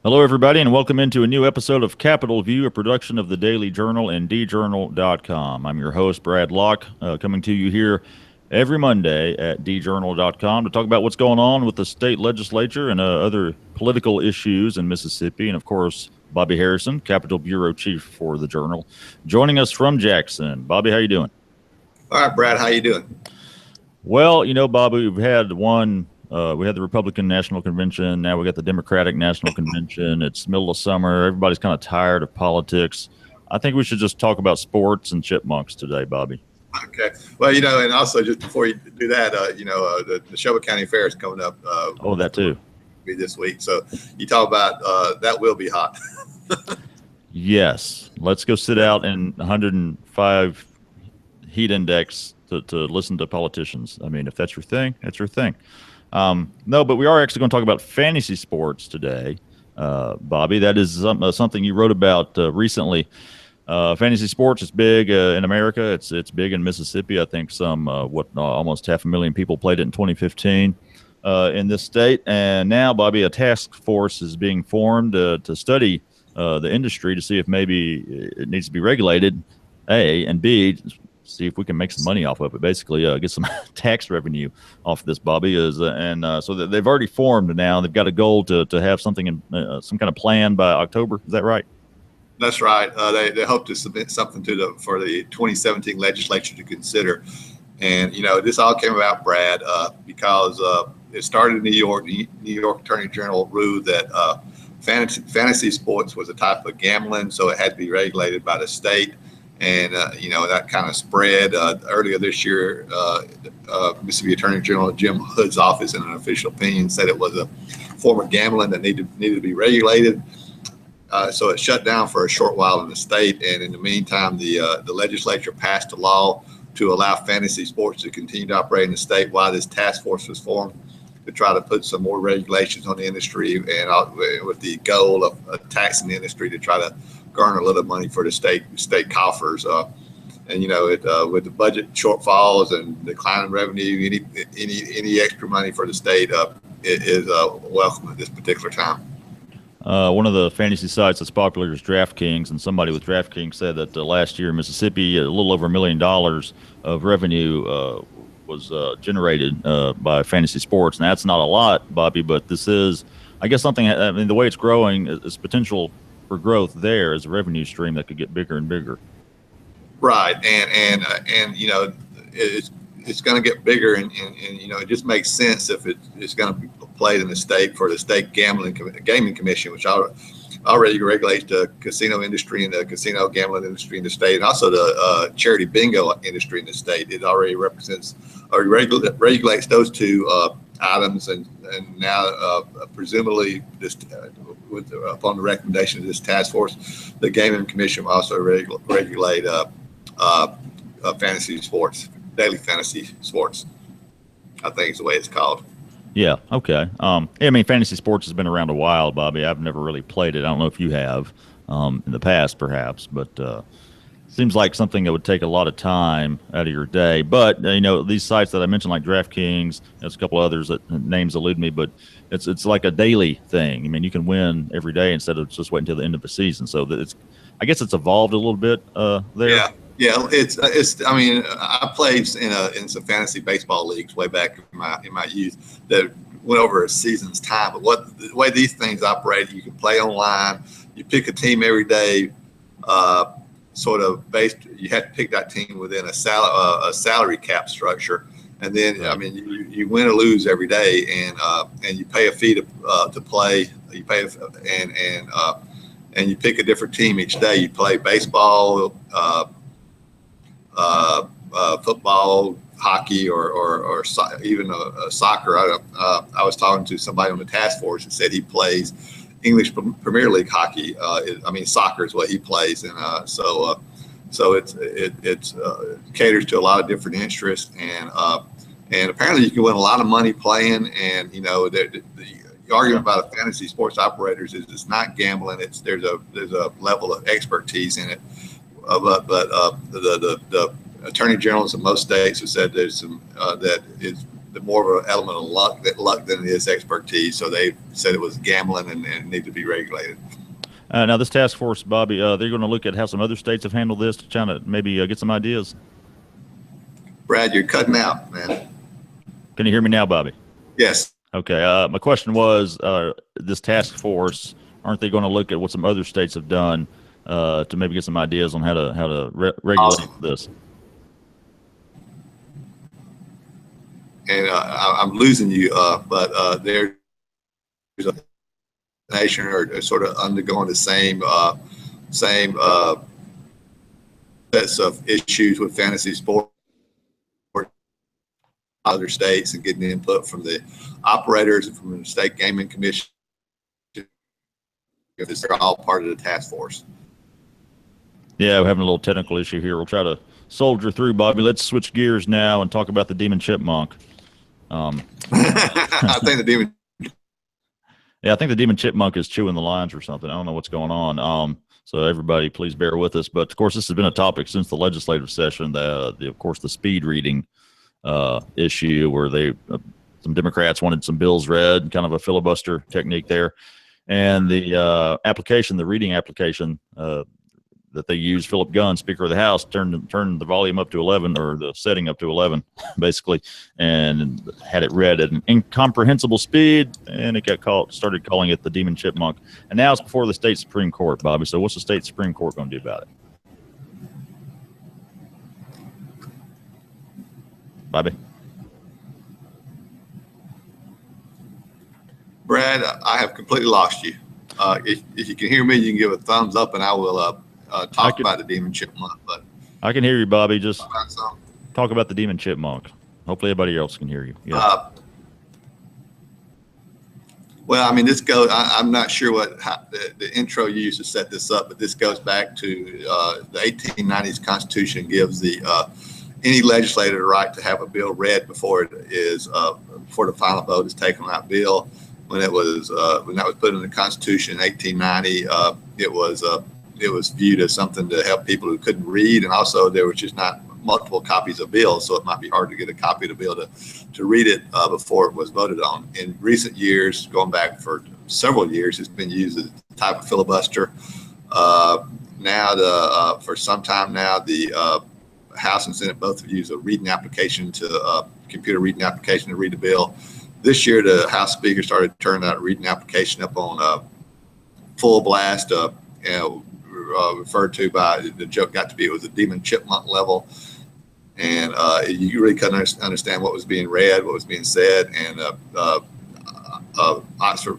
Hello, everybody, and welcome into a new episode of Capital View, a production of the Daily Journal and djournal.com. I'm your host, Brad Locke, coming to you here every Monday at djournal.com to talk about what's going on with the state legislature and other political issues in Mississippi. And, of course, Bobby Harrison, Capitol Bureau Chief for the Journal, joining us from Jackson. Bobby, how you doing? All right, Brad, how you doing? Well, Bobby, we had the Republican National Convention. Now we got the Democratic National Convention. It's middle of summer. Everybody's kind of tired of politics. I think we should just talk about sports and chipmunks today, Bobby. Okay. Well, and also just before you do that, the Shelby County Fair is coming up. Oh, that too. This week. So you talk about that will be hot. Yes. Let's go sit out in 105 heat index to listen to politicians. I mean, if that's your thing, that's your thing. No, but we are actually going to talk about fantasy sports today, Bobby. That is something you wrote about recently. Fantasy sports is big in America. It's big in Mississippi. I think almost 500,000 people played it in 2015 in this state. And now, Bobby, a task force is being formed to study the industry to see if maybe it needs to be regulated, A, and B, see if we can make some money off of it. Basically, get some tax revenue off of this, Bobby. So that they've already formed now. They've got a goal to have something in some kind of plan by October. Is that right? That's right. They hope to submit something for the 2017 legislature to consider. And this all came about, Brad, because it started in New York. The New York Attorney General ruled that fantasy sports was a type of gambling, so it had to be regulated by the state. And, that kind of spread. Earlier this year, Mississippi Attorney General Jim Hood's office, in an official opinion, said it was a form of gambling that needed to be regulated. So it shut down for a short while in the state. And in the meantime, the legislature passed a law to allow fantasy sports to continue to operate in the state while this task force was formed to try to put some more regulations on the industry, and with the goal of taxing the industry to try to garner a little money for the state coffers. With the budget shortfalls and declining revenue, any extra money for the state is welcome at this particular time. One of the fantasy sites that's popular is DraftKings, and somebody with DraftKings said that last year in Mississippi, a little over $1 million of revenue was generated by fantasy sports. Now, that's not a lot, Bobby, but this is, I guess, something. I mean, the way it's growing is potential for growth there as a revenue stream that could get bigger and bigger. Right, and it's going to get bigger, and it just makes sense if it's going to be played in the state for the state gaming commission, which already regulates the casino industry and the casino gambling industry in the state, and also the charity bingo industry in the state. It already regulates those two items, and now presumably upon the recommendation of this task force, the gaming commission will also regulate fantasy sports, daily fantasy sports, I think is the way it's called. Yeah. Okay. I mean, fantasy sports has been around a while, Bobby. I've never really played it. I don't know if you have in the past, perhaps, but seems like something that would take a lot of time out of your day. But these sites that I mentioned, like DraftKings, there's a couple others that names elude me, but it's like a daily thing. I mean, you can win every day instead of just waiting until the end of the season. So I guess it's evolved a little bit there. Yeah. Yeah, it's. I mean, I played in some fantasy baseball leagues way back in my youth that went over a season's time. But the way these things operate, you can play online. You pick a team every day, sort of based. You have to pick that team within a salary cap structure, and then I mean you win or lose every day, and you pay a fee to play. You pay and you pick a different team each day. You play baseball. Football, hockey, or even soccer. I was talking to somebody on the task force and said he plays English Premier League hockey. Soccer is what he plays, and so it caters to a lot of different interests, and apparently you can win a lot of money playing. And the argument about fantasy sports operators is it's not gambling. There's a level of expertise in it. But the attorney generals in most states have said there's some the more of an element of luck than it is expertise. So they said it was gambling and needed to be regulated. Now, this task force, Bobby, they're going to look at how some other states have handled this to try to maybe get some ideas. Brad, you're cutting out, man. Can you hear me now, Bobby? Yes. Okay. My question was, this task force, aren't they going to look at what some other states have done to maybe get some ideas on how to regulate Awesome. this? And I'm losing you, but there's a nation are sort of undergoing the same sets of issues with fantasy sport, other states, and getting input from the operators and from the state gaming commission. They're all part of the task force. Yeah, we're having a little technical issue here. We'll try to soldier through, Bobby. Let's switch gears now and talk about the demon chipmunk. I think the demon. Yeah, I think the demon chipmunk is chewing the lines or something. I don't know what's going on. So everybody, please bear with us. But of course, this has been a topic since the legislative session. Of course, the speed reading issue, where some Democrats wanted some bills read, kind of a filibuster technique there, and the reading application that they used, Philip Gunn, Speaker of the House, turned the volume up to 11, or the setting up to 11, basically, and had it read at an incomprehensible speed, and it started calling it the demon chipmunk. And now it's before the state Supreme Court, Bobby. So what's the state Supreme Court going to do about it? Bobby? Brad, I have completely lost you. If you can hear me, you can give a thumbs up, and I will talk about the demon chipmunk. But I can hear you, Bobby. Just talk about the demon chipmunk. Hopefully, everybody else can hear you. Yeah. Well, I mean, this goes. I'm not sure the intro you used to set this up, but this goes back to the 1890s Constitution gives any legislator the right to have a bill read before the final vote is taken on that bill. When that was put in the Constitution in 1890, it was viewed as something to help people who couldn't read, and also there was just not multiple copies of bills, so it might be hard to get a copy of the bill to read it before it was voted on. In recent years, going back for several years, it's been used as a type of filibuster. For some time now, the House and Senate both have used a computer reading application to read the bill. This year, the House Speaker started turning that reading application up on full blast, referred to by the joke got to be it was a demon chipmunk level, and you really couldn't understand what was being read, what was being said. And Oxford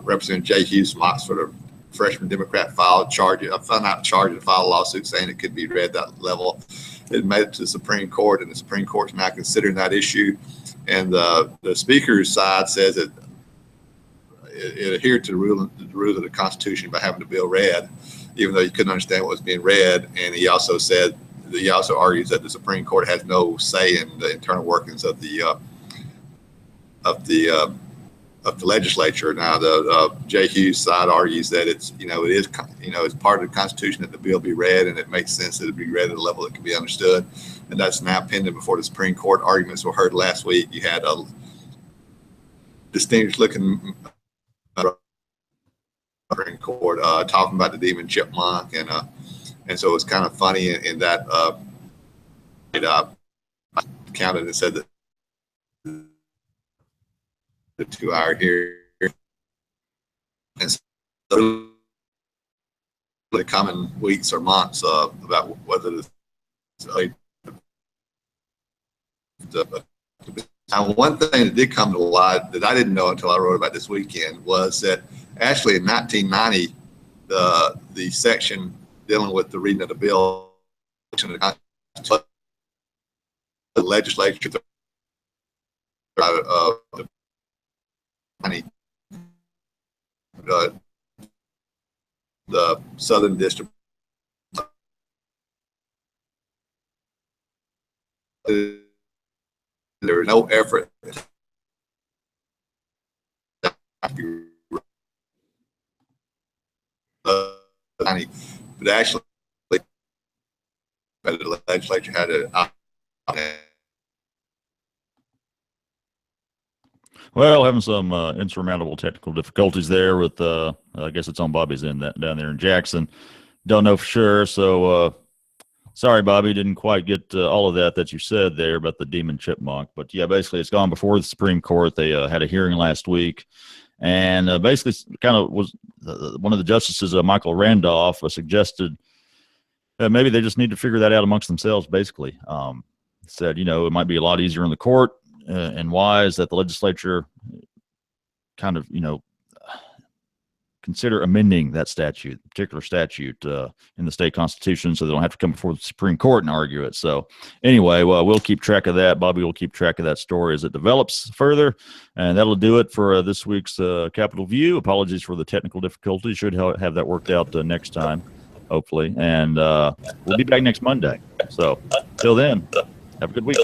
Representative Jay Hughes from Oxford, a freshman Democrat, filed a lawsuit saying it could be read that level. It made it to the Supreme Court, and the Supreme Court's now considering that issue. And the Speaker's side says that it adhered to the rules of the Constitution by having the bill read, even though you couldn't understand what was being read. And he also argues that the Supreme Court has no say in the internal workings of the legislature. Now, the Jay Hughes side argues that it's part of the Constitution that the bill be read, and it makes sense that it be read at a level that can be understood. And that's now pending before the Supreme Court. Arguments were heard last week. You had a distinguished-looking Supreme Court talking about the demon chipmunk, and so it's kind of funny in that I counted and said that the 2 hour here, and so the coming weeks or months about whether now, one thing that did come to light that I didn't know until I wrote about this weekend was that actually in 1990, the section dealing with the reading of the bill, the legislature, the Southern District, there was no effort but actually the legislature had Well, having some insurmountable technical difficulties there with, I guess it's on Bobby's end that down there in Jackson. Don't know for sure. So, sorry, Bobby, didn't quite get all of that you said there about the demon chipmunk. But yeah, basically, it's gone before the Supreme Court. They had a hearing last week, and basically, kind of was one of the justices, Michael Randolph, suggested maybe they just need to figure that out amongst themselves. Basically, said it might be a lot easier in the court, and wise that the legislature kind of consider amending that statute, particular statute in the state constitution, so they don't have to come before the Supreme Court and argue it. So anyway, well, we'll keep track of that. Bobby will keep track of that story as it develops further. And that'll do it for this week's Capitol View. Apologies for the technical difficulties. Should have that worked out next time, hopefully. And we'll be back next Monday. So till then, have a good week.